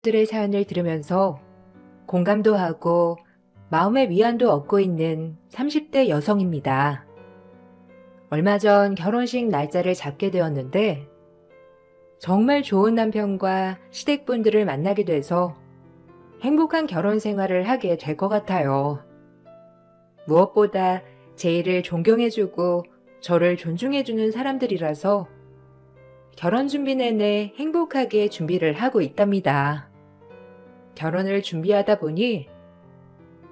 가족들의 사연을 들으면서 공감도 하고 마음의 위안도 얻고 있는 30대 여성입니다. 얼마 전 결혼식 날짜를 잡게 되었는데 정말 좋은 남편과 시댁분들을 만나게 돼서 행복한 결혼 생활을 하게 될 것 같아요. 무엇보다 제 일을 존경해주고 저를 존중해주는 사람들이라서 결혼 준비 내내 행복하게 준비를 하고 있답니다. 결혼을 준비하다 보니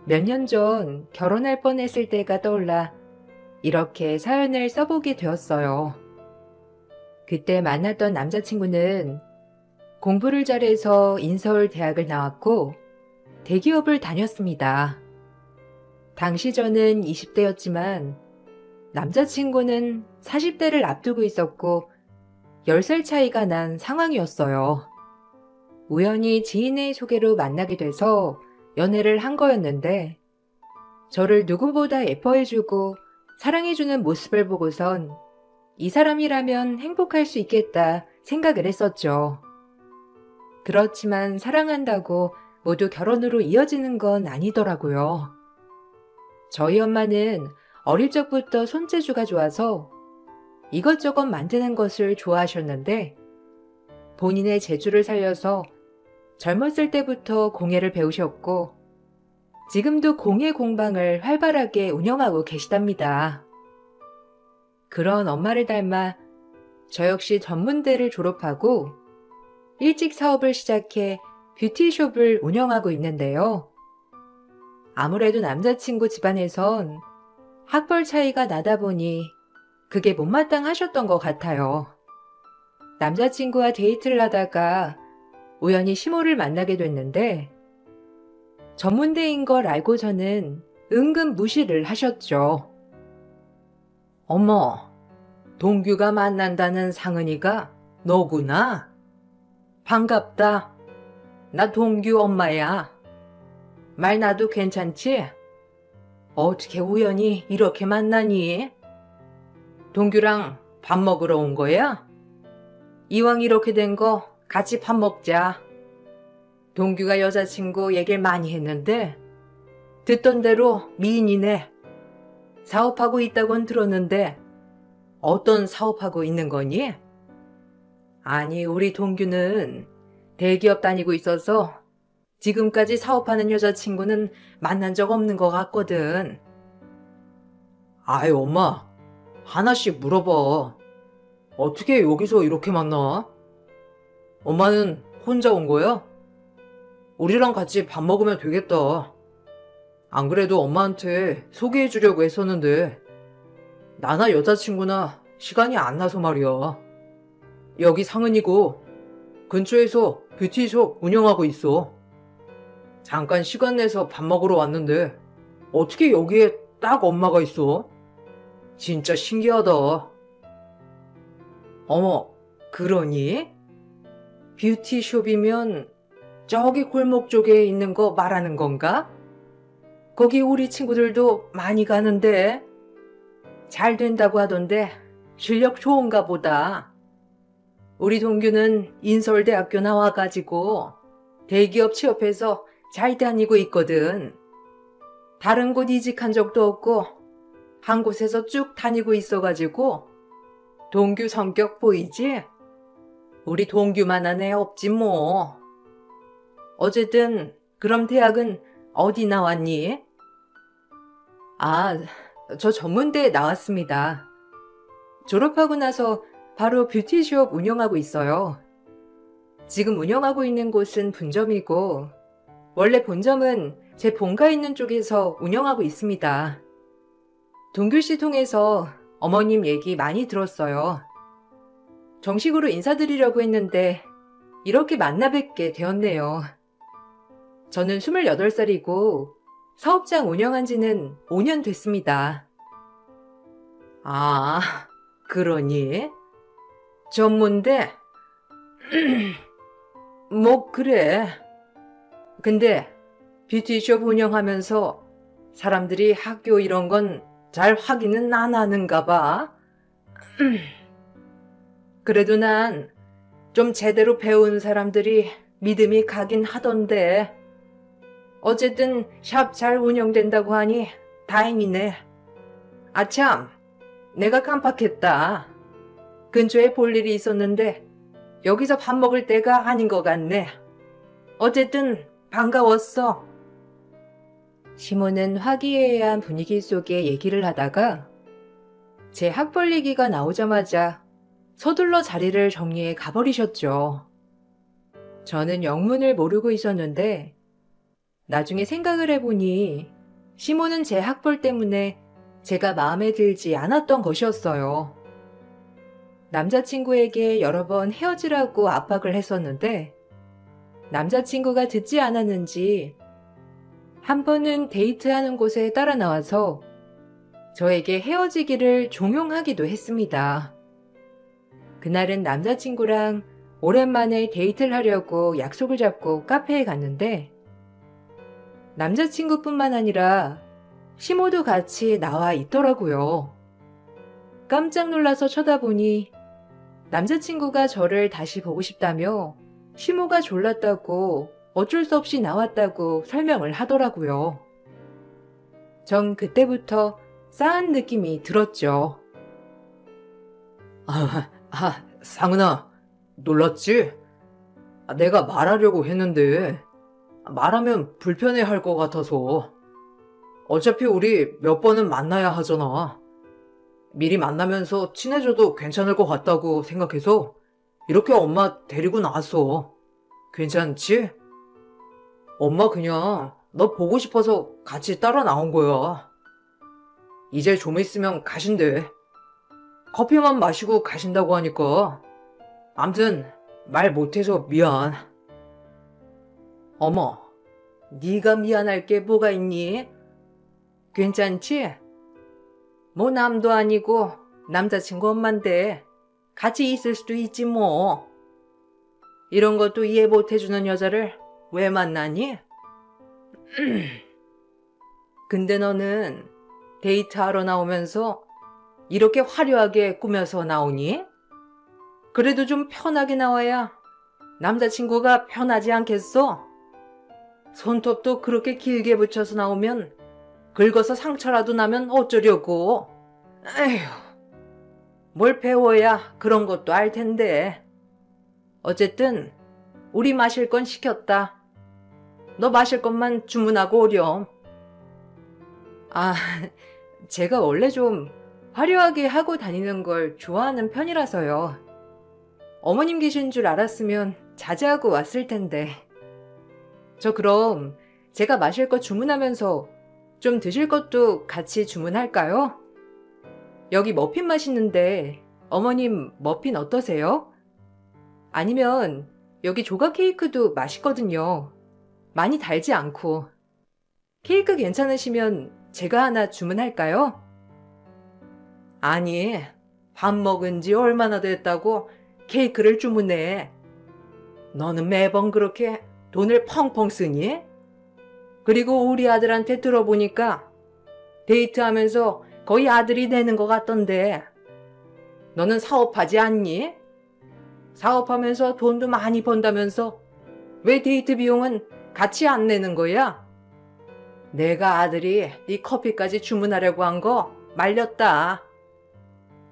몇 년 전 결혼할 뻔했을 때가 떠올라 이렇게 사연을 써보게 되었어요. 그때 만났던 남자친구는 공부를 잘해서 인서울 대학을 나왔고 대기업을 다녔습니다. 당시 저는 20대였지만 남자친구는 40대를 앞두고 있었고 10살 차이가 난 상황이었어요. 우연히 지인의 소개로 만나게 돼서 연애를 한 거였는데 저를 누구보다 예뻐해주고 사랑해주는 모습을 보고선 이 사람이라면 행복할 수 있겠다 생각을 했었죠. 그렇지만 사랑한다고 모두 결혼으로 이어지는 건 아니더라고요. 저희 엄마는 어릴 적부터 손재주가 좋아서 이것저것 만드는 것을 좋아하셨는데 본인의 재주를 살려서 젊었을 때부터 공예를 배우셨고 지금도 공예 공방을 활발하게 운영하고 계시답니다. 그런 엄마를 닮아 저 역시 전문대를 졸업하고 일찍 사업을 시작해 뷰티숍을 운영하고 있는데요. 아무래도 남자친구 집안에선 학벌 차이가 나다 보니 그게 못마땅하셨던 것 같아요. 남자친구와 데이트를 하다가 우연히 시모를 만나게 됐는데 전문대인 걸 알고서는 은근 무시를 하셨죠. 어머, 동규가 만난다는 상은이가 너구나? 반갑다. 나 동규 엄마야. 말 놔도 괜찮지? 어떻게 우연히 이렇게 만나니? 동규랑 밥 먹으러 온 거야? 이왕 이렇게 된 거 같이 밥 먹자. 동규가 여자친구 얘기를 많이 했는데 듣던 대로 미인이네. 사업하고 있다곤 들었는데 어떤 사업하고 있는 거니? 아니, 우리 동규는 대기업 다니고 있어서 지금까지 사업하는 여자친구는 만난 적 없는 것 같거든. 아이, 엄마, 하나씩 물어봐. 어떻게 여기서 이렇게 만나? 엄마는 혼자 온 거야? 우리랑 같이 밥 먹으면 되겠다. 안 그래도 엄마한테 소개해 주려고 했었는데 나나 여자친구나 시간이 안 나서 말이야. 여기 상은이고 근처에서 뷰티숍 운영하고 있어. 잠깐 시간 내서 밥 먹으러 왔는데 어떻게 여기에 딱 엄마가 있어? 진짜 신기하다. 어머, 그러니? 뷰티숍이면 저기 골목 쪽에 있는 거 말하는 건가? 거기 우리 친구들도 많이 가는데 잘 된다고 하던데 실력 좋은가 보다. 우리 동규는 인서울대학교 나와가지고 대기업 취업해서 잘 다니고 있거든. 다른 곳 이직한 적도 없고 한 곳에서 쭉 다니고 있어가지고 동규 성격 보이지? 우리 동규만한 애 없지 뭐. 어쨌든 그럼 대학은 어디 나왔니? 아, 저 전문대에 나왔습니다. 졸업하고 나서 바로 뷰티숍 운영하고 있어요. 지금 운영하고 있는 곳은 분점이고 원래 본점은 제 본가 있는 쪽에서 운영하고 있습니다. 동규 씨 통해서 어머님 얘기 많이 들었어요. 정식으로 인사드리려고 했는데 이렇게 만나 뵙게 되었네요. 저는 28살이고 사업장 운영한 지는 5년 됐습니다. 아, 그러니? 전문대? 뭐 그래. 근데 뷰티숍 운영하면서 사람들이 학교 이런 건 잘 확인은 안 하는가 봐. 그래도 난 좀 제대로 배운 사람들이 믿음이 가긴 하던데. 어쨌든 샵 잘 운영된다고 하니 다행이네. 아참, 내가 깜빡했다. 근처에 볼 일이 있었는데 여기서 밥 먹을 때가 아닌 것 같네. 어쨌든 반가웠어. 시몬은 화기애애한 분위기 속에 얘기를 하다가 제 학벌 얘기가 나오자마자 서둘러 자리를 정리해 가버리셨죠. 저는 영문을 모르고 있었는데 나중에 생각을 해보니 시몬은 제 학벌 때문에 제가 마음에 들지 않았던 것이었어요. 남자친구에게 여러 번 헤어지라고 압박을 했었는데 남자친구가 듣지 않았는지 한 번은 데이트하는 곳에 따라 나와서 저에게 헤어지기를 종용하기도 했습니다. 그날은 남자친구랑 오랜만에 데이트를 하려고 약속을 잡고 카페에 갔는데 남자친구뿐만 아니라 시모도 같이 나와 있더라고요. 깜짝 놀라서 쳐다보니 남자친구가 저를 다시 보고 싶다며 시모가 졸랐다고 어쩔 수 없이 나왔다고 설명을 하더라고요. 전 그때부터 싸한 느낌이 들었죠. 상은아, 놀랐지? 내가 말하려고 했는데 말하면 불편해할 것 같아서. 어차피 우리 몇 번은 만나야 하잖아. 미리 만나면서 친해져도 괜찮을 것 같다고 생각해서 이렇게 엄마 데리고 나왔어. 괜찮지? 엄마 그냥 너 보고 싶어서 같이 따라 나온 거야. 이제 좀 있으면 가신대. 커피만 마시고 가신다고 하니까. 암튼 말 못해서 미안. 어머, 네가 미안할 게 뭐가 있니? 괜찮지? 뭐 남도 아니고 남자친구 엄만데 같이 있을 수도 있지 뭐. 이런 것도 이해 못해주는 여자를 왜 만나니? 근데 너는 데이트하러 나오면서 이렇게 화려하게 꾸며서 나오니? 그래도 좀 편하게 나와야 남자친구가 편하지 않겠어? 손톱도 그렇게 길게 붙여서 나오면 긁어서 상처라도 나면 어쩌려고. 에휴, 뭘 배워야 그런 것도 알 텐데. 어쨌든 우리 마실 건 시켰다. 너 마실 것만 주문하고 오렴. 제가 원래 좀 화려하게 하고 다니는 걸 좋아하는 편이라서요. 어머님 계신 줄 알았으면 자제하고 왔을 텐데. 저 그럼 제가 마실 거 주문하면서 좀 드실 것도 같이 주문할까요? 여기 머핀 맛있는데 어머님 머핀 어떠세요? 아니면 여기 조각 케이크도 맛있거든요. 많이 달지 않고. 케이크 괜찮으시면 제가 하나 주문할까요? 아니, 밥 먹은 지 얼마나 됐다고 케이크를 주문해. 너는 매번 그렇게 돈을 펑펑 쓰니? 그리고 우리 아들한테 들어보니까 데이트하면서 거의 아들이 되는 것 같던데. 너는 사업하지 않니? 사업하면서 돈도 많이 번다면서 왜 데이트 비용은 같이 안 내는 거야? 내가 아들이 네 커피까지 주문하려고 한 거 말렸다.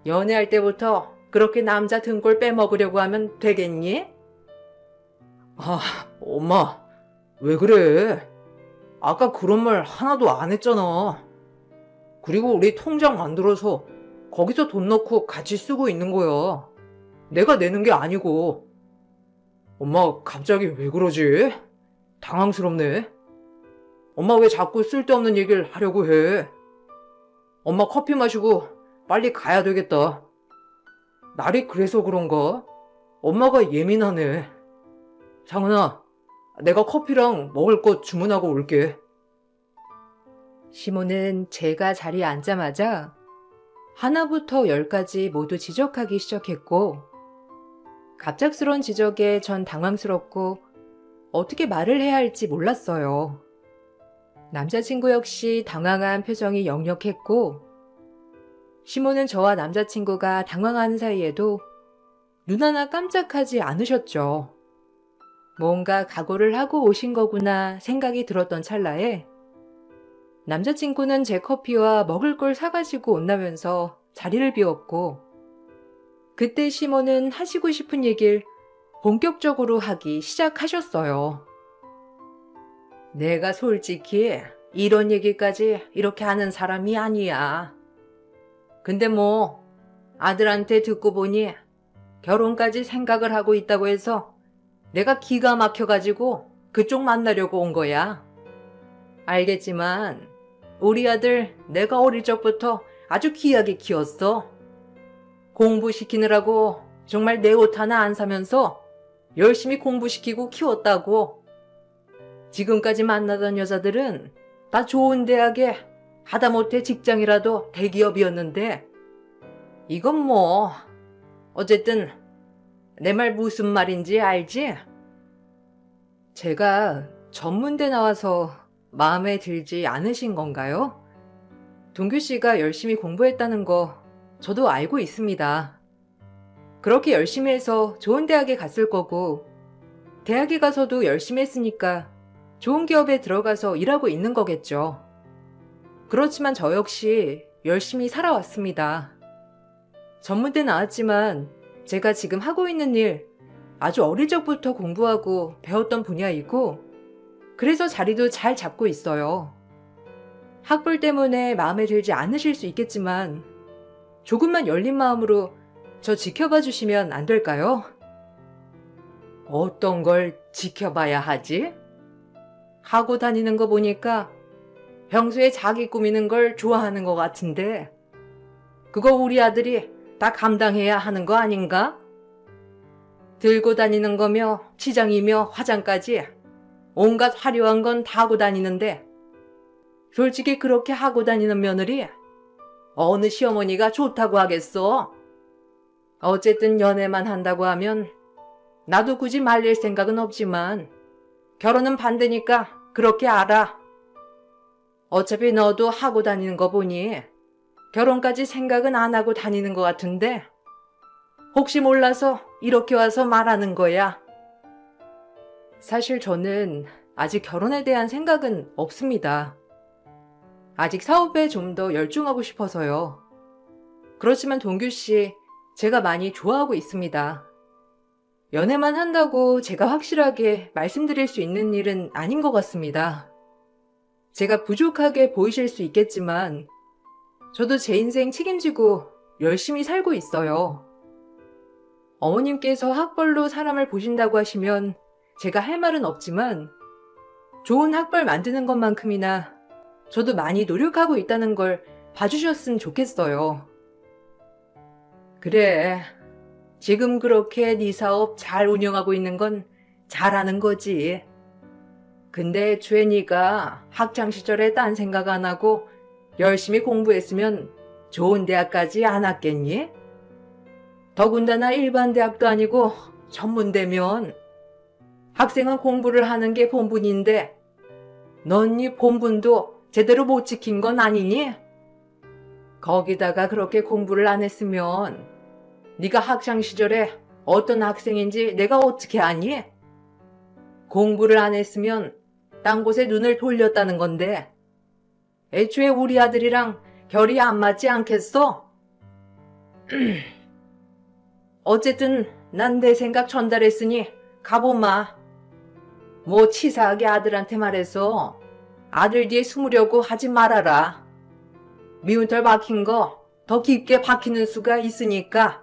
연애할 때부터 그렇게 남자 등골 빼먹으려고 하면 되겠니? 엄마, 왜 그래? 아까 그런 말 하나도 안 했잖아. 그리고 우리 통장 만들어서 거기서 돈 넣고 같이 쓰고 있는 거야. 내가 내는 게 아니고. 엄마 갑자기 왜 그러지? 당황스럽네. 엄마 왜 자꾸 쓸데없는 얘기를 하려고 해? 엄마 커피 마시고 빨리 가야 되겠다. 날이 그래서 그런가? 엄마가 예민하네. 상은아, 내가 커피랑 먹을 것 주문하고 올게. 시몬은 제가 자리에 앉자마자 하나부터 열까지 모두 지적하기 시작했고, 갑작스러운 지적에 전 당황스럽고 어떻게 말을 해야 할지 몰랐어요. 남자친구 역시 당황한 표정이 역력했고, 시몬은 저와 남자친구가 당황하는 사이에도 눈 하나 깜짝하지 않으셨죠. 뭔가 각오를 하고 오신 거구나 생각이 들었던 찰나에 남자친구는 제 커피와 먹을 걸 사가지고 온다면서 자리를 비웠고, 그때 시몬은 하시고 싶은 얘기를 본격적으로 하기 시작하셨어요. 내가 솔직히 이런 얘기까지 이렇게 하는 사람이 아니야. 근데 뭐 아들한테 듣고 보니 결혼까지 생각을 하고 있다고 해서 내가 기가 막혀가지고 그쪽 만나려고 온 거야. 알겠지만 우리 아들 내가 어릴 적부터 아주 귀하게 키웠어. 공부시키느라고 정말 내 옷 하나 안 사면서 열심히 공부시키고 키웠다고. 지금까지 만나던 여자들은 다 좋은 대학에 하다못해 직장이라도 대기업이었는데 이건 뭐 어쨌든 내 말 무슨 말인지 알지? 제가 전문대 나와서 마음에 들지 않으신 건가요? 동규 씨가 열심히 공부했다는 거 저도 알고 있습니다. 그렇게 열심히 해서 좋은 대학에 갔을 거고 대학에 가서도 열심히 했으니까 좋은 기업에 들어가서 일하고 있는 거겠죠. 그렇지만 저 역시 열심히 살아왔습니다. 전문대 나왔지만 제가 지금 하고 있는 일 아주 어릴 적부터 공부하고 배웠던 분야이고 그래서 자리도 잘 잡고 있어요. 학벌 때문에 마음에 들지 않으실 수 있겠지만 조금만 열린 마음으로 저 지켜봐 주시면 안 될까요? 어떤 걸 지켜봐야 하지? 하고 다니는 거 보니까 평소에 자기 꾸미는 걸 좋아하는 것 같은데 그거 우리 아들이 다 감당해야 하는 거 아닌가? 들고 다니는 거며 치장이며 화장까지 온갖 화려한 건 다 하고 다니는데 솔직히 그렇게 하고 다니는 며느리 어느 시어머니가 좋다고 하겠어? 어쨌든 연애만 한다고 하면 나도 굳이 말릴 생각은 없지만 결혼은 반대니까 그렇게 알아. 어차피 너도 하고 다니는 거 보니 결혼까지 생각은 안 하고 다니는 것 같은데 혹시 몰라서 이렇게 와서 말하는 거야. 사실 저는 아직 결혼에 대한 생각은 없습니다. 아직 사업에 좀 더 열중하고 싶어서요. 그렇지만 동규 씨, 제가 많이 좋아하고 있습니다. 연애만 한다고 제가 확실하게 말씀드릴 수 있는 일은 아닌 것 같습니다. 제가 부족하게 보이실 수 있겠지만 저도 제 인생 책임지고 열심히 살고 있어요. 어머님께서 학벌로 사람을 보신다고 하시면 제가 할 말은 없지만 좋은 학벌 만드는 것만큼이나 저도 많이 노력하고 있다는 걸 봐주셨으면 좋겠어요. 그래, 지금 그렇게 네 사업 잘 운영하고 있는 건 잘하는 거지. 근데 애초에 네가 학창시절에 딴 생각 안 하고 열심히 공부했으면 좋은 대학까지 안 왔겠니? 더군다나 일반 대학도 아니고 전문대면 학생은 공부를 하는 게 본분인데 넌 네 본분도 제대로 못 지킨 건 아니니? 거기다가 그렇게 공부를 안 했으면 네가 학창시절에 어떤 학생인지 내가 어떻게 아니? 공부를 안 했으면 딴 곳에 눈을 돌렸다는 건데 애초에 우리 아들이랑 결이 안 맞지 않겠어? 어쨌든 난 내 생각 전달했으니 가보마. 뭐 치사하게 아들한테 말해서 아들 뒤에 숨으려고 하지 말아라. 미운 털 박힌 거 더 깊게 박히는 수가 있으니까.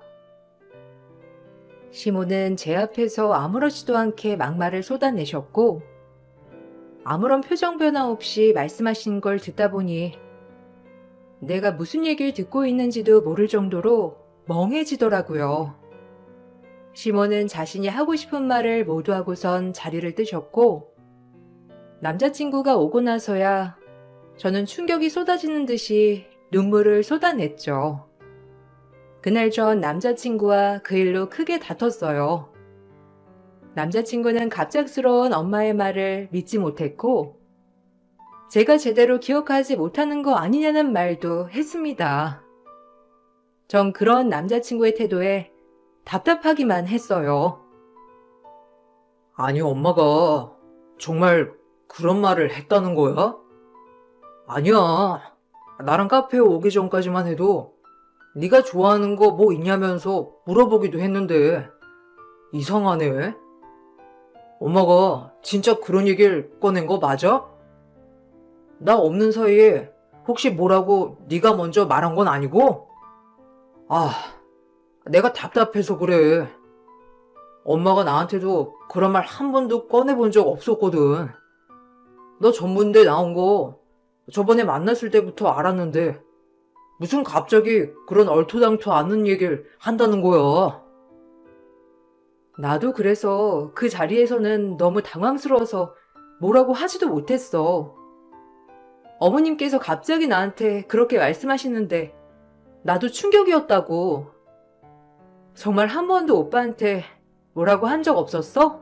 시몬은 제 앞에서 아무렇지도 않게 막말을 쏟아내셨고 아무런 표정 변화 없이 말씀하신 걸 듣다 보니 내가 무슨 얘기를 듣고 있는지도 모를 정도로 멍해지더라고요. 시몬은 자신이 하고 싶은 말을 모두 하고선 자리를 뜨셨고 남자친구가 오고 나서야 저는 충격이 쏟아지는 듯이 눈물을 쏟아냈죠. 그날 전 남자친구와 그 일로 크게 다퉜어요. 남자친구는 갑작스러운 엄마의 말을 믿지 못했고 제가 제대로 기억하지 못하는 거 아니냐는 말도 했습니다. 전 그런 남자친구의 태도에 답답하기만 했어요. 아니, 엄마가 정말 그런 말을 했다는 거야? 아니야. 나랑 카페에 오기 전까지만 해도 네가 좋아하는 거 뭐 있냐면서 물어보기도 했는데 이상하네. 엄마가 진짜 그런 얘기를 꺼낸 거 맞아? 나 없는 사이에 혹시 뭐라고 네가 먼저 말한 건 아니고? 아, 내가 답답해서 그래. 엄마가 나한테도 그런 말 한 번도 꺼내본 적 없었거든. 너 전문대 나온 거 저번에 만났을 때부터 알았는데 무슨 갑자기 그런 얼토당토 않은 얘기를 한다는 거야. 나도 그래서 그 자리에서는 너무 당황스러워서 뭐라고 하지도 못했어. 어머님께서 갑자기 나한테 그렇게 말씀하시는데 나도 충격이었다고. 정말 한 번도 오빠한테 뭐라고 한 적 없었어?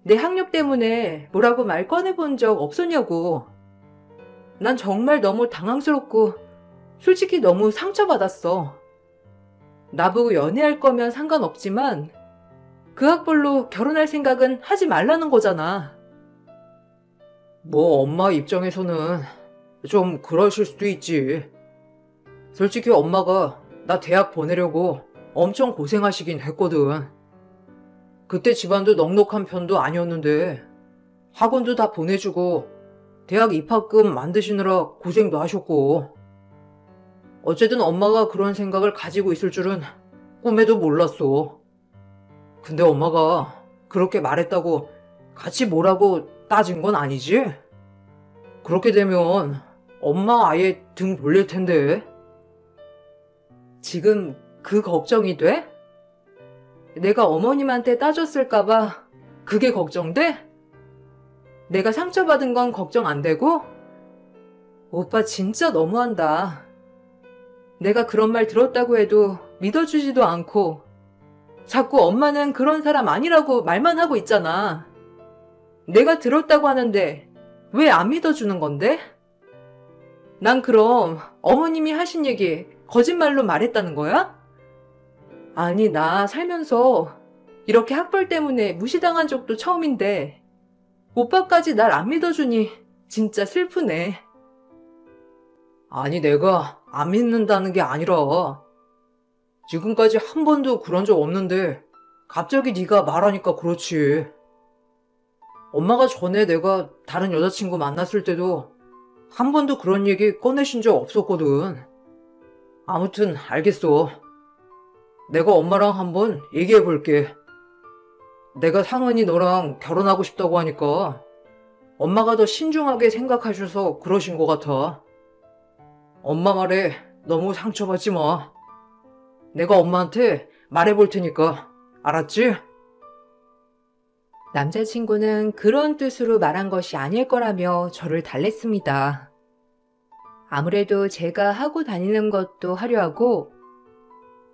내 학력 때문에 뭐라고 말 꺼내본 적 없었냐고. 난 정말 너무 당황스럽고 솔직히 너무 상처받았어. 나보고 연애할 거면 상관없지만 그 학벌로 결혼할 생각은 하지 말라는 거잖아. 뭐 엄마 입장에서는 좀 그러실 수도 있지. 솔직히 엄마가 나 대학 보내려고 엄청 고생하시긴 했거든. 그때 집안도 넉넉한 편도 아니었는데 학원도 다 보내주고 대학 입학금 만드시느라 고생도 하셨고. 어쨌든 엄마가 그런 생각을 가지고 있을 줄은 꿈에도 몰랐어. 근데 엄마가 그렇게 말했다고 같이 뭐라고 따진 건 아니지? 그렇게 되면 엄마 아예 등 돌릴 텐데. 지금 그 걱정이 돼? 내가 어머님한테 따졌을까봐 그게 걱정돼? 내가 상처받은 건 걱정 안 되고? 오빠 진짜 너무한다. 내가 그런 말 들었다고 해도 믿어주지도 않고 자꾸 엄마는 그런 사람 아니라고 말만 하고 있잖아. 내가 들었다고 하는데 왜 안 믿어주는 건데? 난 그럼 어머님이 하신 얘기 거짓말로 말했다는 거야? 아니, 나 살면서 이렇게 학벌 때문에 무시당한 적도 처음인데 오빠까지 날 안 믿어주니 진짜 슬프네. 아니, 내가 안 믿는다는 게 아니라 지금까지 한 번도 그런 적 없는데 갑자기 네가 말하니까 그렇지. 엄마가 전에 내가 다른 여자친구 만났을 때도 한 번도 그런 얘기 꺼내신 적 없었거든. 아무튼 알겠어. 내가 엄마랑 한번 얘기해 볼게. 내가 상은이 너랑 결혼하고 싶다고 하니까 엄마가 더 신중하게 생각하셔서 그러신 것 같아. 엄마 말에 너무 상처받지 마. 내가 엄마한테 말해볼 테니까. 알았지? 남자친구는 그런 뜻으로 말한 것이 아닐 거라며 저를 달랬습니다. 아무래도 제가 하고 다니는 것도 화려하고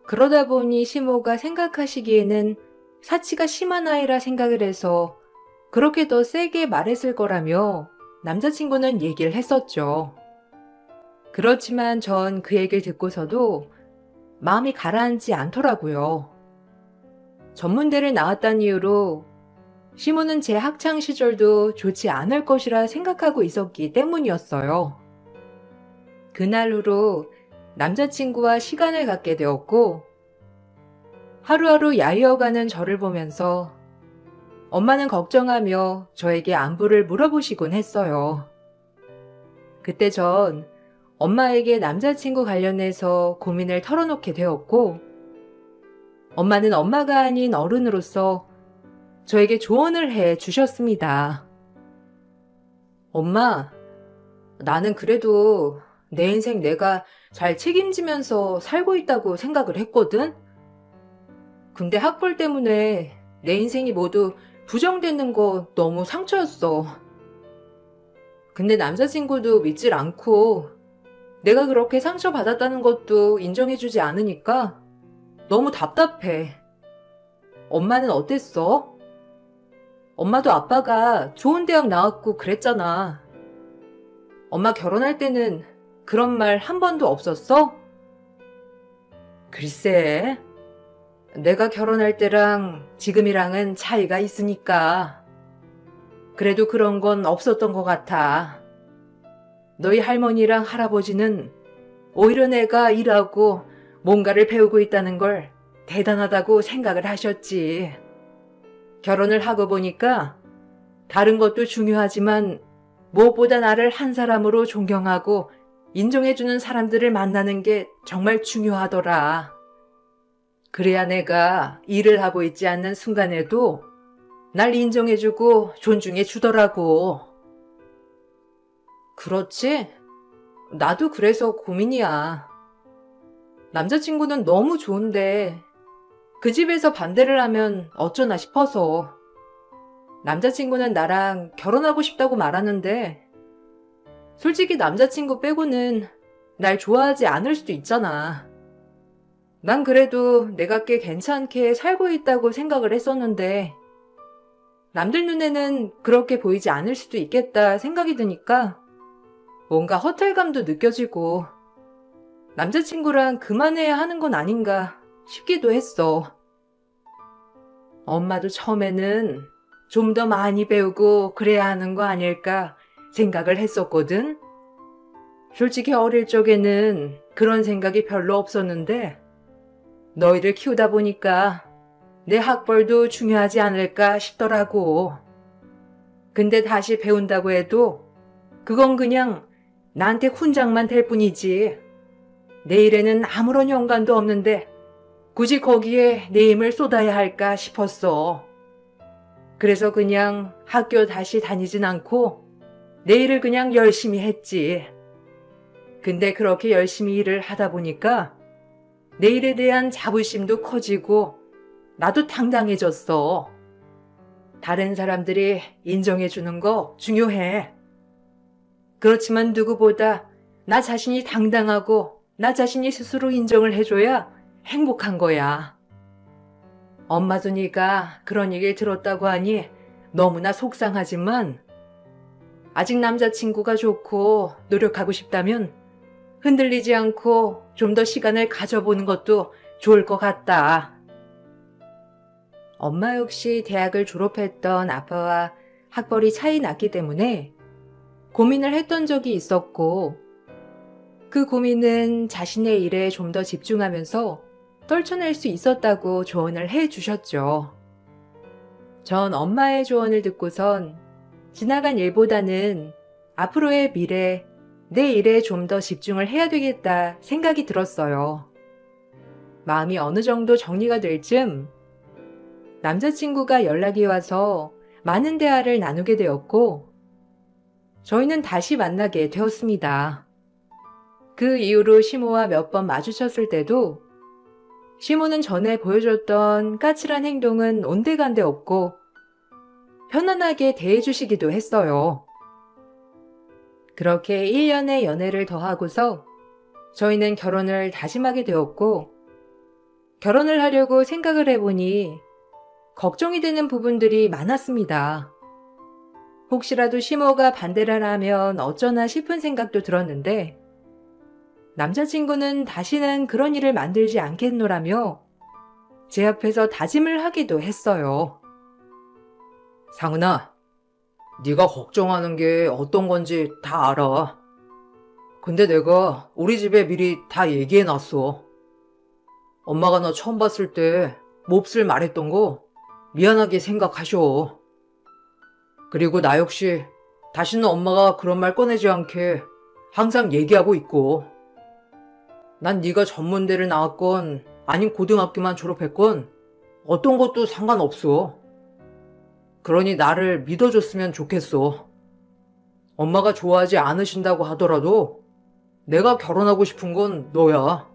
그러다 보니 시모가 생각하시기에는 사치가 심한 아이라 생각을 해서 그렇게 더 세게 말했을 거라며 남자친구는 얘기를 했었죠. 그렇지만 전 그 얘기를 듣고서도 마음이 가라앉지 않더라고요. 전문대를 나왔다는 이유로 시모는 제 학창 시절도 좋지 않을 것이라 생각하고 있었기 때문이었어요. 그날 후로 남자친구와 시간을 갖게 되었고 하루하루 야위어가는 저를 보면서 엄마는 걱정하며 저에게 안부를 물어보시곤 했어요. 그때 전 엄마에게 남자친구 관련해서 고민을 털어놓게 되었고 엄마는 엄마가 아닌 어른으로서 저에게 조언을 해 주셨습니다. 엄마, 나는 그래도 내 인생 내가 잘 책임지면서 살고 있다고 생각을 했거든? 근데 학벌 때문에 내 인생이 모두 부정되는 거 너무 상처였어. 근데 남자친구도 믿질 않고 내가 그렇게 상처받았다는 것도 인정해주지 않으니까 너무 답답해. 엄마는 어땠어? 엄마도 아빠가 좋은 대학 나왔고 그랬잖아. 엄마 결혼할 때는 그런 말 한 번도 없었어? 글쎄, 내가 결혼할 때랑 지금이랑은 차이가 있으니까. 그래도 그런 건 없었던 것 같아. 너희 할머니랑 할아버지는 오히려 내가 일하고 뭔가를 배우고 있다는 걸 대단하다고 생각을 하셨지. 결혼을 하고 보니까 다른 것도 중요하지만 무엇보다 나를 한 사람으로 존경하고 인정해주는 사람들을 만나는 게 정말 중요하더라. 그래야 내가 일을 하고 있지 않는 순간에도 날 인정해주고 존중해주더라고. 그렇지? 나도 그래서 고민이야. 남자친구는 너무 좋은데 그 집에서 반대를 하면 어쩌나 싶어서. 남자친구는 나랑 결혼하고 싶다고 말하는데 솔직히 남자친구 빼고는 날 좋아하지 않을 수도 있잖아. 난 그래도 내가 꽤 괜찮게 살고 있다고 생각을 했었는데 남들 눈에는 그렇게 보이지 않을 수도 있겠다 생각이 드니까 뭔가 허탈감도 느껴지고 남자친구랑 그만해야 하는 건 아닌가 싶기도 했어. 엄마도 처음에는 좀 더 많이 배우고 그래야 하는 거 아닐까 생각을 했었거든. 솔직히 어릴 적에는 그런 생각이 별로 없었는데 너희를 키우다 보니까 내 학벌도 중요하지 않을까 싶더라고. 근데 다시 배운다고 해도 그건 그냥 나한테 훈장만 될 뿐이지. 내 일에는 아무런 연관도 없는데 굳이 거기에 내 힘을 쏟아야 할까 싶었어. 그래서 그냥 학교 다시 다니진 않고 내 일을 그냥 열심히 했지. 근데 그렇게 열심히 일을 하다 보니까 내 일에 대한 자부심도 커지고 나도 당당해졌어. 다른 사람들이 인정해주는 거 중요해. 그렇지만 누구보다 나 자신이 당당하고 나 자신이 스스로 인정을 해줘야 행복한 거야. 엄마도 네가 그런 얘기를 들었다고 하니 너무나 속상하지만 아직 남자친구가 좋고 노력하고 싶다면 흔들리지 않고 좀 더 시간을 가져보는 것도 좋을 것 같다. 엄마 역시 대학을 졸업했던 아빠와 학벌이 차이 났기 때문에 고민을 했던 적이 있었고 그 고민은 자신의 일에 좀 더 집중하면서 떨쳐낼 수 있었다고 조언을 해 주셨죠. 전 엄마의 조언을 듣고선 지나간 일보다는 앞으로의 미래, 내 일에 좀 더 집중을 해야 되겠다 생각이 들었어요. 마음이 어느 정도 정리가 될 즈음 남자친구가 연락이 와서 많은 대화를 나누게 되었고 저희는 다시 만나게 되었습니다. 그 이후로 시모와 몇 번 마주쳤을 때도 시모는 전에 보여줬던 까칠한 행동은 온데간데 없고 편안하게 대해주시기도 했어요. 그렇게 1년의 연애를 더하고서 저희는 결혼을 다짐하게 되었고 결혼을 하려고 생각을 해보니 걱정이 되는 부분들이 많았습니다. 혹시라도 시모가 반대를 하면 어쩌나 싶은 생각도 들었는데 남자친구는 다시는 그런 일을 만들지 않겠노라며 제 앞에서 다짐을 하기도 했어요. 상은아, 네가 걱정하는 게 어떤 건지 다 알아. 근데 내가 우리 집에 미리 다 얘기해놨어. 엄마가 너 처음 봤을 때 몹쓸 말했던 거 미안하게 생각하셔. 그리고 나 역시 다시는 엄마가 그런 말 꺼내지 않게 항상 얘기하고 있고 난 네가 전문대를 나왔건 아닌 고등학교만 졸업했건 어떤 것도 상관없어. 그러니 나를 믿어줬으면 좋겠어. 엄마가 좋아하지 않으신다고 하더라도 내가 결혼하고 싶은 건 너야.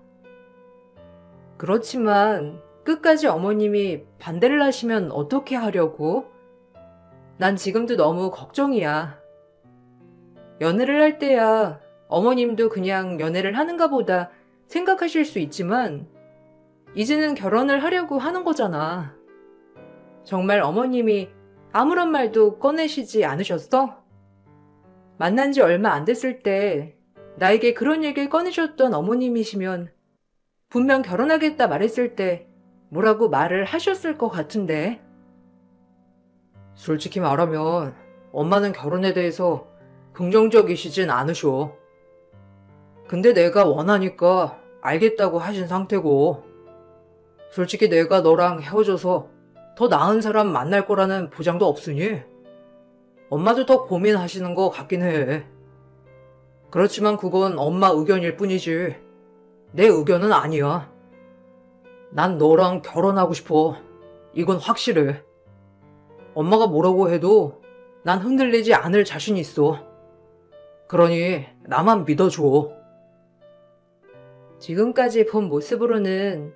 그렇지만 끝까지 어머님이 반대를 하시면 어떻게 하려고? 난 지금도 너무 걱정이야. 연애를 할 때야 어머님도 그냥 연애를 하는가 보다 생각하실 수 있지만 이제는 결혼을 하려고 하는 거잖아. 정말 어머님이 아무런 말도 꺼내시지 않으셨어? 만난 지 얼마 안 됐을 때 나에게 그런 얘기를 꺼내셨던 어머님이시면 분명 결혼하겠다 말했을 때 뭐라고 말을 하셨을 것 같은데. 솔직히 말하면 엄마는 결혼에 대해서 긍정적이시진 않으셔. 근데 내가 원하니까 알겠다고 하신 상태고, 솔직히 내가 너랑 헤어져서 더 나은 사람 만날 거라는 보장도 없으니 엄마도 더 고민하시는 것 같긴 해. 그렇지만 그건 엄마 의견일 뿐이지 내 의견은 아니야. 난 너랑 결혼하고 싶어. 이건 확실해. 엄마가 뭐라고 해도 난 흔들리지 않을 자신 있어. 그러니 나만 믿어줘. 지금까지 본 모습으로는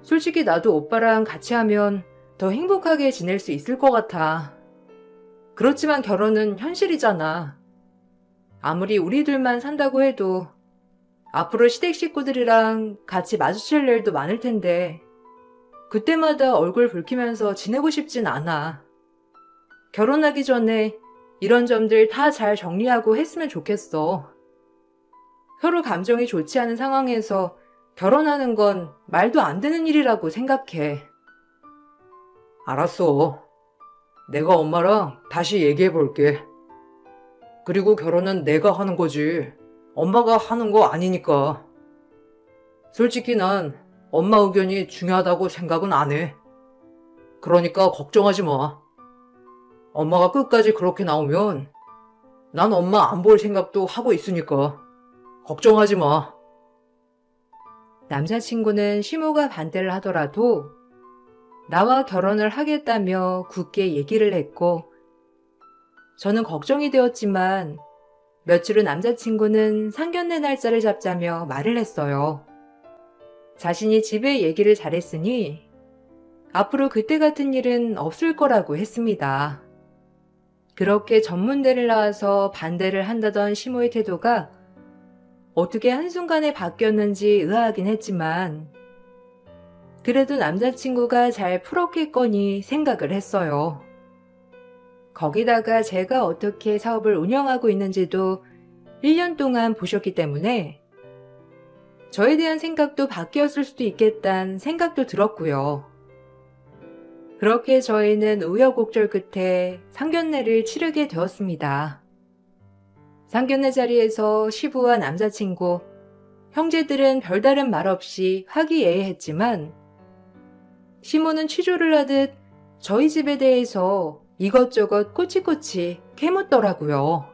솔직히 나도 오빠랑 같이 하면 더 행복하게 지낼 수 있을 것 같아. 그렇지만 결혼은 현실이잖아. 아무리 우리 둘만 산다고 해도 앞으로 시댁 식구들이랑 같이 마주칠 일도 많을 텐데 그때마다 얼굴 붉히면서 지내고 싶진 않아. 결혼하기 전에 이런 점들 다 잘 정리하고 했으면 좋겠어. 서로 감정이 좋지 않은 상황에서 결혼하는 건 말도 안 되는 일이라고 생각해. 알았어. 내가 엄마랑 다시 얘기해 볼게. 그리고 결혼은 내가 하는 거지 엄마가 하는 거 아니니까. 솔직히 난 엄마 의견이 중요하다고 생각은 안 해. 그러니까 걱정하지 마. 엄마가 끝까지 그렇게 나오면 난 엄마 안 볼 생각도 하고 있으니까 걱정하지 마. 남자친구는 시모가 반대를 하더라도 나와 결혼을 하겠다며 굳게 얘기를 했고, 저는 걱정이 되었지만 며칠 후 남자친구는 상견례 날짜를 잡자며 말을 했어요. 자신이 집에 얘기를 잘했으니 앞으로 그때 같은 일은 없을 거라고 했습니다. 그렇게 전문대를 나와서 반대를 한다던 시모의 태도가 어떻게 한순간에 바뀌었는지 의아하긴 했지만 그래도 남자친구가 잘 풀었겠거니 생각을 했어요. 거기다가 제가 어떻게 사업을 운영하고 있는지도 1년 동안 보셨기 때문에 저에 대한 생각도 바뀌었을 수도 있겠다는 생각도 들었고요. 그렇게 저희는 우여곡절 끝에 상견례를 치르게 되었습니다. 상견례 자리에서 시부와 남자친구, 형제들은 별다른 말 없이 화기애애했지만 시모는 취조를 하듯 저희 집에 대해서 이것저것 꼬치꼬치 캐묻더라고요.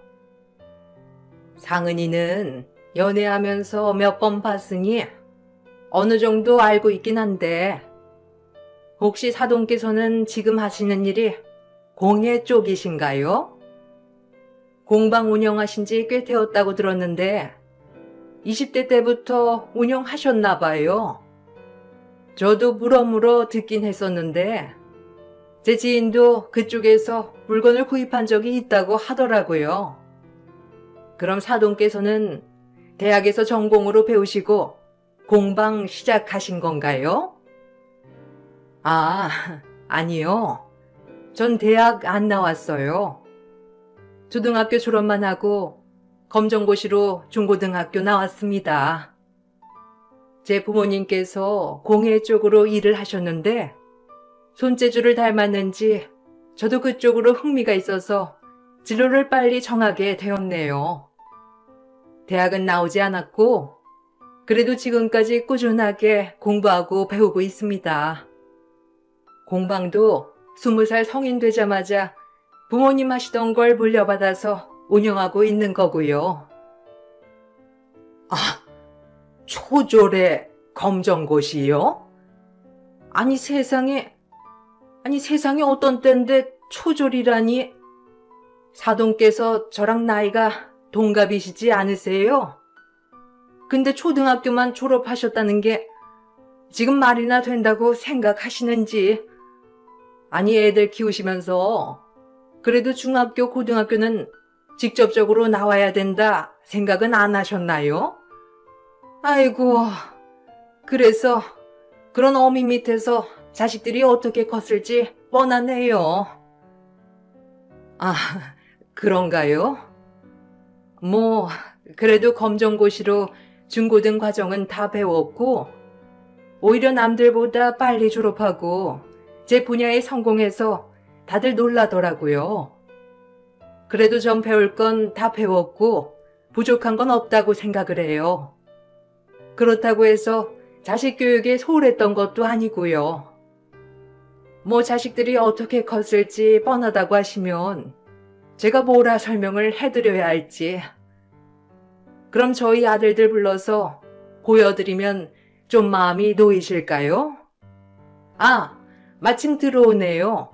상은이는 연애하면서 몇 번 봤으니 어느 정도 알고 있긴 한데 혹시 사돈께서는 지금 하시는 일이 공예 쪽이신가요? 공방 운영하신 지 꽤 되었다고 들었는데 20대 때부터 운영하셨나 봐요. 저도 물어물어 듣긴 했었는데 제 지인도 그쪽에서 물건을 구입한 적이 있다고 하더라고요. 그럼 사돈께서는 대학에서 전공으로 배우시고 공방 시작하신 건가요? 아, 아니요. 전 대학 안 나왔어요. 초등학교 졸업만 하고 검정고시로 중고등학교 나왔습니다. 제 부모님께서 공예 쪽으로 일을 하셨는데 손재주를 닮았는지 저도 그쪽으로 흥미가 있어서 진로를 빨리 정하게 되었네요. 대학은 나오지 않았고 그래도 지금까지 꾸준하게 공부하고 배우고 있습니다. 공방도 20살 성인 되자마자 부모님 하시던 걸 물려받아서 운영하고 있는 거고요. 아, 초졸의 검정고시요? 아니 세상에 어떤 때인데 초졸이라니. 사돈께서 저랑 나이가 동갑이시지 않으세요? 근데 초등학교만 졸업하셨다는 게 지금 말이나 된다고 생각하시는지. 아니 애들 키우시면서 그래도 중학교, 고등학교는 직접적으로 나와야 된다 생각은 안 하셨나요? 아이고, 그래서 그런 어미 밑에서 자식들이 어떻게 컸을지 뻔하네요. 아, 그런가요? 뭐 그래도 검정고시로 중고등 과정은 다 배웠고 오히려 남들보다 빨리 졸업하고 제 분야에 성공해서 다들 놀라더라고요. 그래도 전 배울 건 다 배웠고 부족한 건 없다고 생각을 해요. 그렇다고 해서 자식 교육에 소홀했던 것도 아니고요. 뭐 자식들이 어떻게 컸을지 뻔하다고 하시면 제가 뭐라 설명을 해드려야 할지. 그럼 저희 아들들 불러서 보여드리면 좀 마음이 놓이실까요? 아, 마침 들어오네요.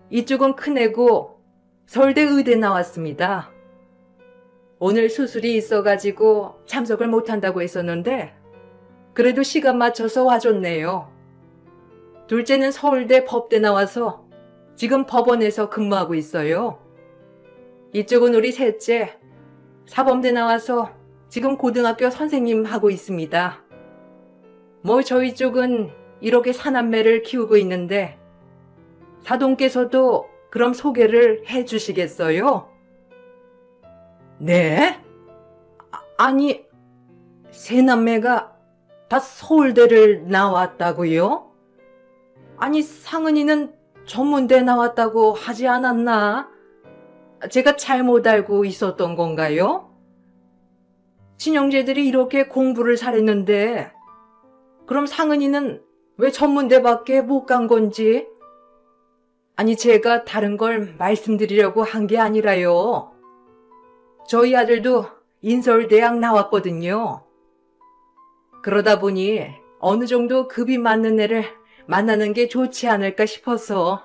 이쪽은 큰애고 서울대 의대 나왔습니다. 오늘 수술이 있어가지고 참석을 못한다고 했었는데 그래도 시간 맞춰서 와줬네요. 둘째는 서울대 법대 나와서 지금 법원에서 근무하고 있어요. 이쪽은 우리 셋째, 사범대 나와서 지금 고등학교 선생님 하고 있습니다. 뭐 저희 쪽은 이렇게 사남매를 키우고 있는데 사돈께서도 그럼 소개를 해 주시겠어요? 네? 아니, 세 남매가 다 서울대를 나왔다고요? 아니, 상은이는 전문대 나왔다고 하지 않았나? 제가 잘못 알고 있었던 건가요? 친형제들이 이렇게 공부를 잘했는데 그럼 상은이는 왜 전문대밖에 못 간 건지? 아니, 제가 다른 걸 말씀드리려고 한 게 아니라요. 저희 아들도 인서울대학 나왔거든요. 그러다 보니 어느 정도 급이 맞는 애를 만나는 게 좋지 않을까 싶어서.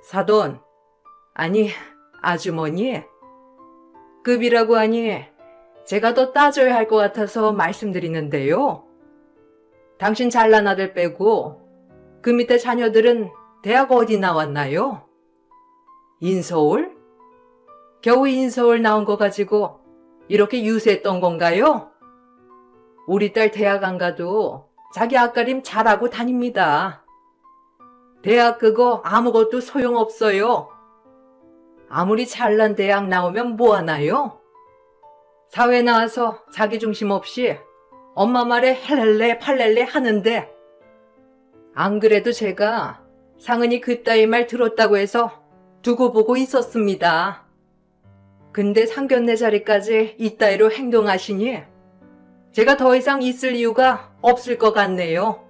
사돈, 아니 아주머니, 급이라고 하니 제가 더 따져야 할 것 같아서 말씀드리는데요. 당신 잘난 아들 빼고 그 밑에 자녀들은 대학 어디 나왔나요? 인서울? 겨우 인서울 나온 거 가지고 이렇게 유세했던 건가요? 우리 딸 대학 안 가도 자기 앞가림 잘하고 다닙니다. 대학 그거 아무것도 소용없어요. 아무리 잘난 대학 나오면 뭐 하나요? 사회 나와서 자기중심 없이 엄마 말에 헬렐레 팔렐레 하는데 안 그래도 제가 상은이 그따위 말 들었다고 해서 두고 보고 있었습니다. 근데 상견례 자리까지 이따위로 행동하시니 제가 더 이상 있을 이유가 없을 것 같네요.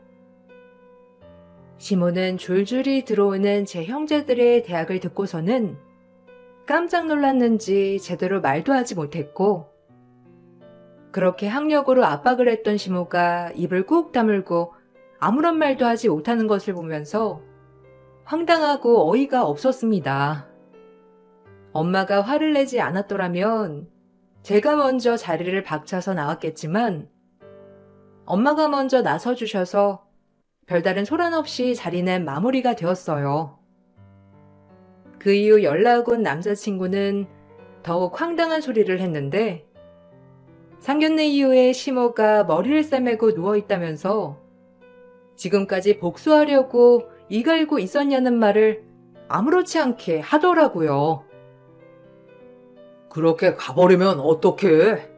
시모는 줄줄이 들어오는 제 형제들의 대학을 듣고서는 깜짝 놀랐는지 제대로 말도 하지 못했고, 그렇게 학력으로 압박을 했던 시모가 입을 꾹 다물고 아무런 말도 하지 못하는 것을 보면서 황당하고 어이가 없었습니다. 엄마가 화를 내지 않았더라면 제가 먼저 자리를 박차서 나왔겠지만 엄마가 먼저 나서주셔서 별다른 소란 없이 자리는 마무리가 되었어요. 그 이후 연락 온 남자친구는 더욱 황당한 소리를 했는데 상견례 이후에 시모가 머리를 싸매고 누워있다면서 지금까지 복수하려고 이갈고 있었냐는 말을 아무렇지 않게 하더라고요. 그렇게 가버리면 어떡해?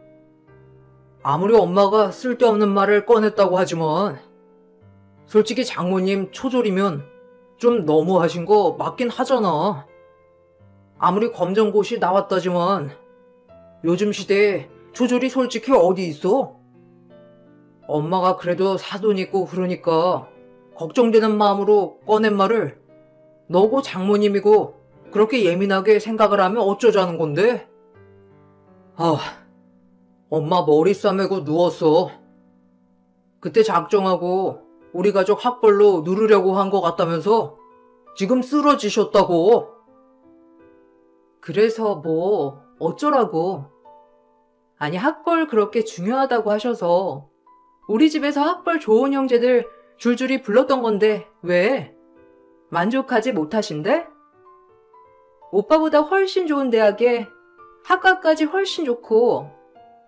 아무리 엄마가 쓸데없는 말을 꺼냈다고 하지만 솔직히 장모님 초졸이면 좀 너무하신 거 맞긴 하잖아. 아무리 검정고시 나왔다지만 요즘 시대에 초졸이 솔직히 어디 있어? 엄마가 그래도 사돈 있고 그러니까 걱정되는 마음으로 꺼낸 말을 너고 장모님이고 그렇게 예민하게 생각을 하면 어쩌자는 건데? 엄마 머리 싸매고 누웠어. 그때 작정하고 우리 가족 학벌로 누르려고 한 것 같다면서 지금 쓰러지셨다고. 그래서 뭐 어쩌라고. 아니, 학벌 그렇게 중요하다고 하셔서 우리 집에서 학벌 좋은 형제들 줄줄이 불렀던 건데 왜? 만족하지 못하신대? 오빠보다 훨씬 좋은 대학에 학과까지 훨씬 좋고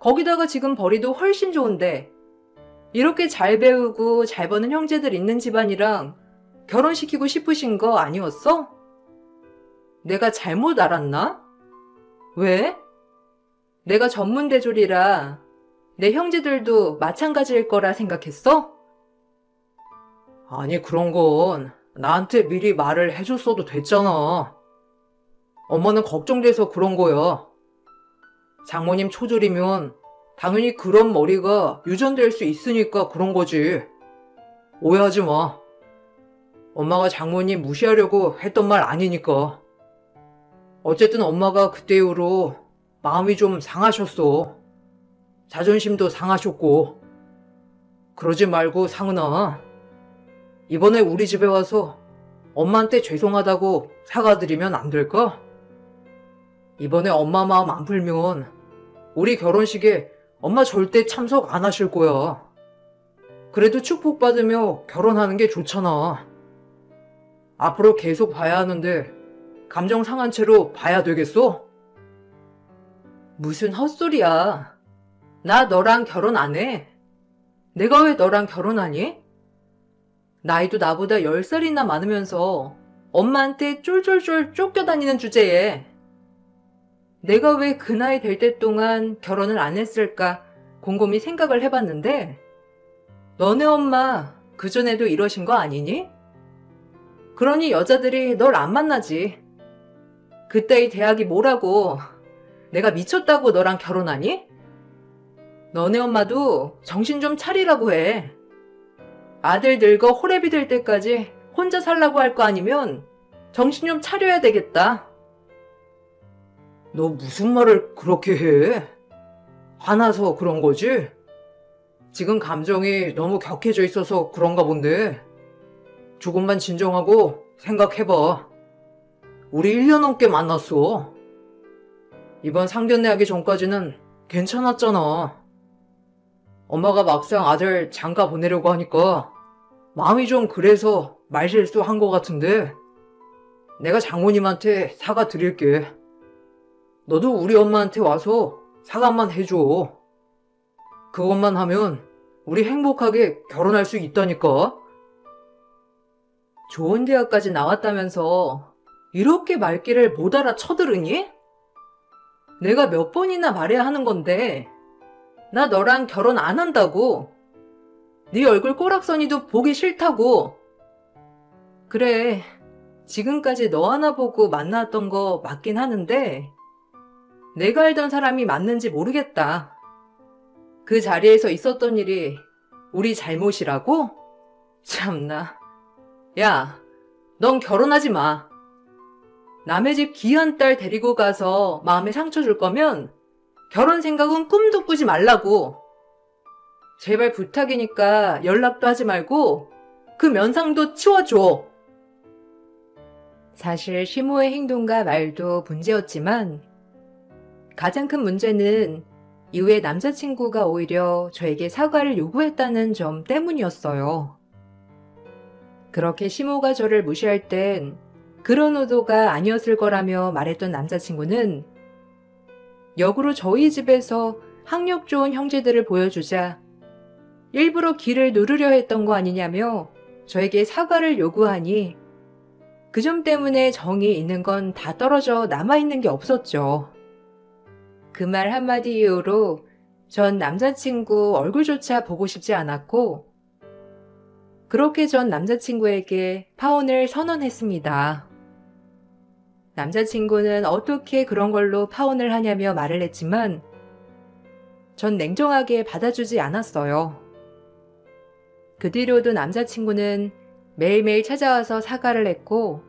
거기다가 지금 벌이도 훨씬 좋은데 이렇게 잘 배우고 잘 버는 형제들 있는 집안이랑 결혼시키고 싶으신 거 아니었어? 내가 잘못 알았나? 왜? 내가 전문대졸이라 내 형제들도 마찬가지일 거라 생각했어? 아니, 그런 건 나한테 미리 말을 해줬어도 됐잖아. 엄마는 걱정돼서 그런 거야. 장모님 초절이면 당연히 그런 머리가 유전될 수 있으니까 그런 거지. 오해하지 마. 엄마가 장모님 무시하려고 했던 말 아니니까. 어쨌든 엄마가 그때 이후로 마음이 좀 상하셨어. 자존심도 상하셨고. 그러지 말고 상은아. 이번에 우리 집에 와서 엄마한테 죄송하다고 사과드리면 안 될까? 이번에 엄마 마음 안 풀면 우리 결혼식에 엄마 절대 참석 안 하실 거야. 그래도 축복받으며 결혼하는 게 좋잖아. 앞으로 계속 봐야 하는데 감정 상한 채로 봐야 되겠어? 무슨 헛소리야. 나 너랑 결혼 안 해. 내가 왜 너랑 결혼하니? 나이도 나보다 10살이나 많으면서 엄마한테 쫄쫄쫄 쫓겨다니는 주제에 내가 왜 그 나이 될 때 동안 결혼을 안 했을까 곰곰이 생각을 해봤는데 너네 엄마 그전에도 이러신 거 아니니? 그러니 여자들이 널 안 만나지. 그때의 대학이 뭐라고 내가 미쳤다고 너랑 결혼하니? 너네 엄마도 정신 좀 차리라고 해. 아들 늙어 호랩이 될 때까지 혼자 살라고 할 거 아니면 정신 좀 차려야 되겠다. 너 무슨 말을 그렇게 해? 화나서 그런 거지? 지금 감정이 너무 격해져 있어서 그런가 본데. 조금만 진정하고 생각해봐. 우리 1년 넘게 만났어. 이번 상견례 하기 전까지는 괜찮았잖아. 엄마가 막상 아들 장가 보내려고 하니까 마음이 좀 그래서 말실수한 것 같은데 내가 장모님한테 사과 드릴게. 너도 우리 엄마한테 와서 사과만 해줘. 그것만 하면 우리 행복하게 결혼할 수 있다니까. 좋은 대학까지 나왔다면서 이렇게 말귀를 못 알아쳐들으니? 내가 몇 번이나 말해야 하는 건데 나 너랑 결혼 안 한다고. 네 얼굴 꼬락서니도 보기 싫다고. 그래, 지금까지 너 하나 보고 만났던 거 맞긴 하는데 내가 알던 사람이 맞는지 모르겠다. 그 자리에서 있었던 일이 우리 잘못이라고? 참나. 야, 넌 결혼하지 마. 남의 집 귀한 딸 데리고 가서 마음에 상처 줄 거면 결혼 생각은 꿈도 꾸지 말라고. 제발 부탁이니까 연락도 하지 말고 그 면상도 치워줘. 사실 시모의 행동과 말도 문제였지만 가장 큰 문제는 이후에 남자친구가 오히려 저에게 사과를 요구했다는 점 때문이었어요. 그렇게 시모가 저를 무시할 땐 그런 의도가 아니었을 거라며 말했던 남자친구는 역으로 저희 집에서 학력 좋은 형제들을 보여주자 일부러 기를 누르려 했던 거 아니냐며 저에게 사과를 요구하니 그 점 때문에 정이 있는 건 다 떨어져 남아있는 게 없었죠. 그 말 한마디 이후로 전 남자친구 얼굴조차 보고 싶지 않았고 그렇게 전 남자친구에게 파혼을 선언했습니다. 남자친구는 어떻게 그런 걸로 파혼을 하냐며 말을 했지만 전 냉정하게 받아주지 않았어요. 그 뒤로도 남자친구는 매일매일 찾아와서 사과를 했고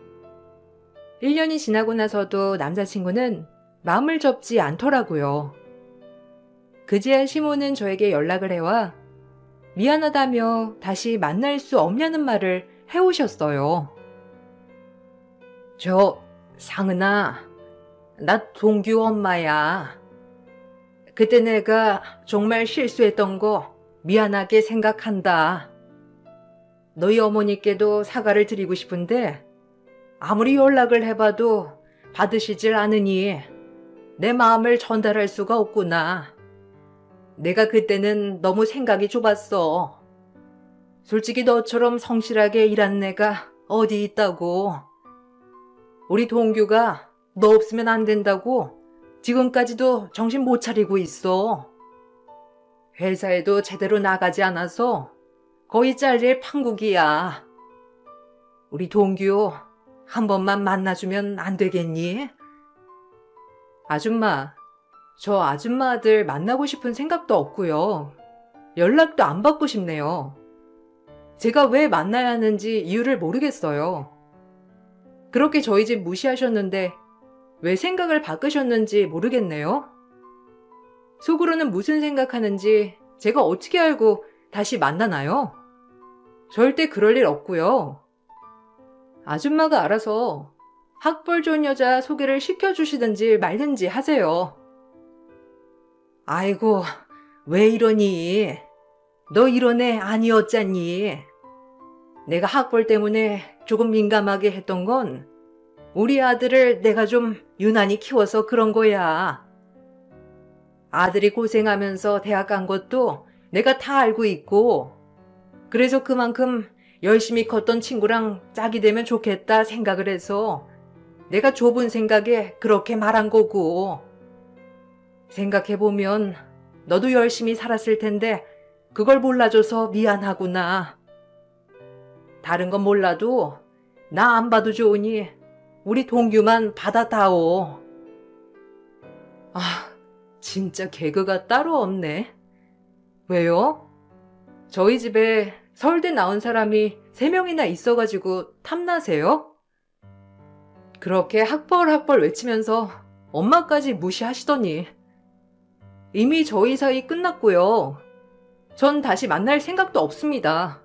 1년이 지나고 나서도 남자친구는 마음을 접지 않더라고요. 그제야 시모는 저에게 연락을 해와 미안하다며 다시 만날 수 없냐는 말을 해오셨어요. 상은아, 나 동규 엄마야. 그때 내가 정말 실수했던 거 미안하게 생각한다. 너희 어머니께도 사과를 드리고 싶은데 아무리 연락을 해봐도 받으시질 않으니 내 마음을 전달할 수가 없구나. 내가 그때는 너무 생각이 좁았어. 솔직히 너처럼 성실하게 일하는 애가 어디 있다고. 우리 동규가 너 없으면 안 된다고 지금까지도 정신 못 차리고 있어. 회사에도 제대로 나가지 않아서 거의 잘릴 판국이야. 우리 동규 한 번만 만나주면 안 되겠니? 아줌마, 저 아줌마 아들 만나고 싶은 생각도 없고요. 연락도 안 받고 싶네요. 제가 왜 만나야 하는지 이유를 모르겠어요. 그렇게 저희 집 무시하셨는데 왜 생각을 바꾸셨는지 모르겠네요. 속으로는 무슨 생각하는지 제가 어떻게 알고 다시 만나나요? 절대 그럴 일 없고요. 아줌마가 알아서 학벌 좋은 여자 소개를 시켜주시든지 말든지 하세요. 아이고, 왜 이러니? 너 이런 애 아니었잖니? 내가 학벌 때문에 조금 민감하게 했던 건 우리 아들을 내가 좀 유난히 키워서 그런 거야. 아들이 고생하면서 대학 간 것도 내가 다 알고 있고, 그래서 그만큼 열심히 컸던 친구랑 짝이 되면 좋겠다 생각을 해서 내가 좁은 생각에 그렇게 말한 거고. 생각해보면 너도 열심히 살았을 텐데 그걸 몰라줘서 미안하구나. 다른 건 몰라도 나 안 봐도 좋으니 우리 동규만 받아다오. 아, 진짜 개그가 따로 없네. 왜요? 저희 집에 서울대 나온 사람이 3명이나 있어가지고 탐나세요? 그렇게 학벌 외치면서 엄마까지 무시하시더니. 이미 저희 사이 끝났고요. 전 다시 만날 생각도 없습니다.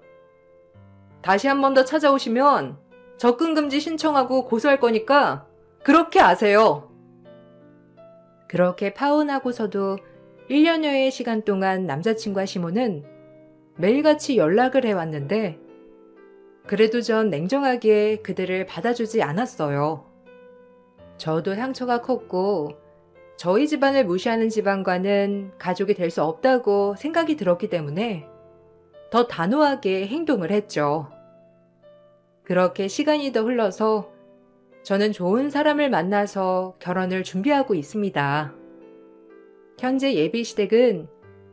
다시 한 번 더 찾아오시면 접근금지 신청하고 고소할 거니까 그렇게 아세요. 그렇게 파혼하고서도 1년여의 시간 동안 남자친구와 시모는 매일같이 연락을 해왔는데 그래도 전 냉정하게 그들을 받아주지 않았어요. 저도 상처가 컸고 저희 집안을 무시하는 집안과는 가족이 될 수 없다고 생각이 들었기 때문에 더 단호하게 행동을 했죠. 그렇게 시간이 더 흘러서 저는 좋은 사람을 만나서 결혼을 준비하고 있습니다. 현재 예비 시댁은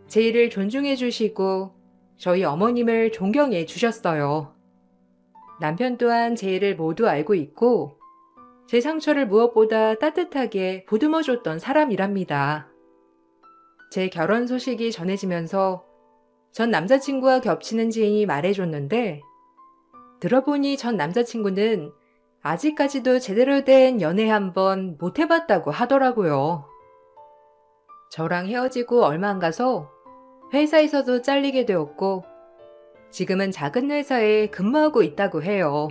제 일을 존중해 주시고 저희 어머님을 존경해 주셨어요. 남편 또한 제 일을 모두 알고 있고 제 상처를 무엇보다 따뜻하게 보듬어줬던 사람이랍니다. 제 결혼 소식이 전해지면서 전 남자친구와 겹치는 지인이 말해줬는데 들어보니 전 남자친구는 아직까지도 제대로 된 연애 한번 못 해봤다고 하더라고요. 저랑 헤어지고 얼마 안 가서 회사에서도 잘리게 되었고 지금은 작은 회사에 근무하고 있다고 해요.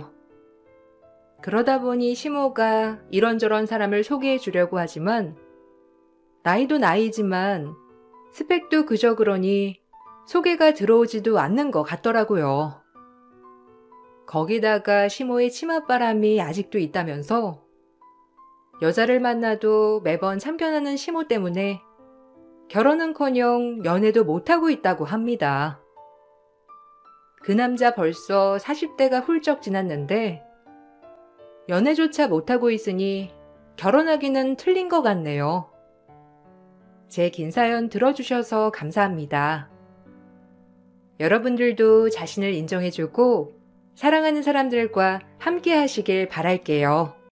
그러다 보니 시모가 이런저런 사람을 소개해 주려고 하지만 나이도 나이지만 스펙도 그저 그러니 소개가 들어오지도 않는 것 같더라고요. 거기다가 시모의 치맛바람이 아직도 있다면서 여자를 만나도 매번 참견하는 시모 때문에 결혼은커녕 연애도 못하고 있다고 합니다. 그 남자 벌써 40대가 훌쩍 지났는데 연애조차 못하고 있으니 결혼하기는 틀린 것 같네요. 제 긴 사연 들어주셔서 감사합니다. 여러분들도 자신을 인정해주고 사랑하는 사람들과 함께 하시길 바랄게요.